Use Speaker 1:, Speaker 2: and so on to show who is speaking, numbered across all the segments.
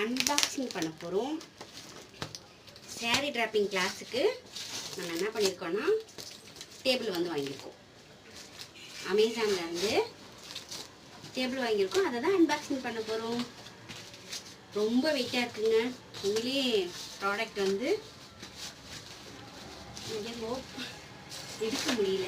Speaker 1: Unboxing பண்ண போகிறோம். Sari dropping கிளாஸுக்கு நம்ம என்ன பண்ணியிருக்கோன்னா டேபிள் வந்து வாங்கியிருக்கோம். அமேசான்லேருந்து டேபிள் வாங்கியிருக்கோம். அதை தான் அன்பாக்சிங் பண்ண போகிறோம். ரொம்ப வெயிட்டாக இருக்குங்க. உண்மையிலே ப்ராடக்ட் வந்து எடுக்க முடியல.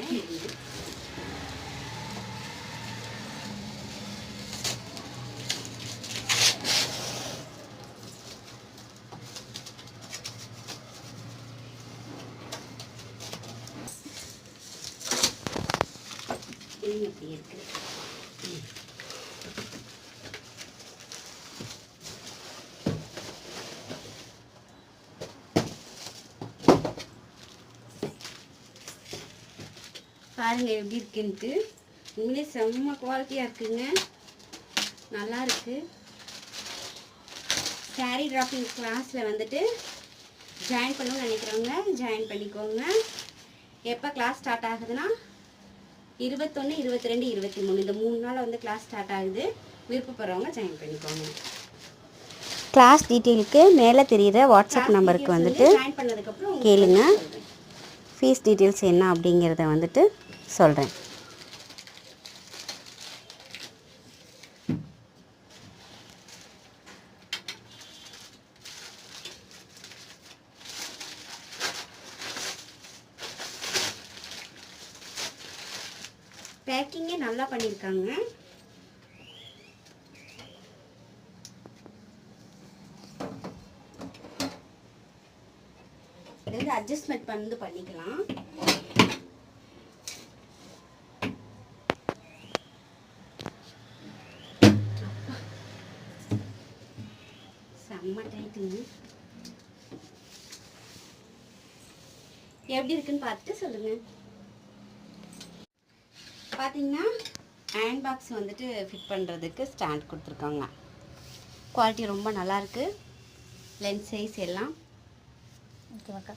Speaker 1: எப்படி இருக்கு பாருங்க, எப்படி இருக்குன்ட்டு. உண்மையிலே செம்ம குவாலிட்டியாக இருக்குங்க. நல்லா இருக்கு. சாரீ டிராப்பிங் கிளாஸில் வந்துட்டு ஜாயின் பண்ணணும்னு நினைக்கிறவங்க ஜாயின் பண்ணிக்கோங்க. எப்போ கிளாஸ் ஸ்டார்ட் ஆகுதுன்னா 21, 22, 23 இந்த 3 நாள் வந்து கிளாஸ் ஸ்டார்ட் ஆகுது. விருப்பப்படுறவங்க ஜாயின் பண்ணிக்கோங்க.
Speaker 2: கிளாஸ் டீட்டெயிலுக்கு மேலே தெரிகிற வாட்ஸ்அப் நம்பருக்கு வந்துட்டு கேளுங்க. ஃபீஸ் டீட்டெயில்ஸ் என்ன அப்படிங்கிறத வந்துட்டு சொல்கிறேன்.
Speaker 1: பேக்கிங்கே நல்லா பண்ணியிருக்காங்க. இது வந்து அட்ஜஸ்ட்மெண்ட் வந்து பண்ணிக்கலாம். செம்ம டைட்டுங்க. எப்படி இருக்குன்னு பார்த்துட்டு சொல்லுங்க. பார்த்தீங்கன்னா ஹேண்ட் பாக்ஸ் வந்துட்டு ஃபிட் பண்ணுறதுக்கு ஸ்டாண்ட் கொடுத்துருக்காங்க. குவாலிட்டி ரொம்ப நல்லாயிருக்கு. லென்ஸ் சைஸ் எல்லாம்
Speaker 2: ஓகேவாக்கா.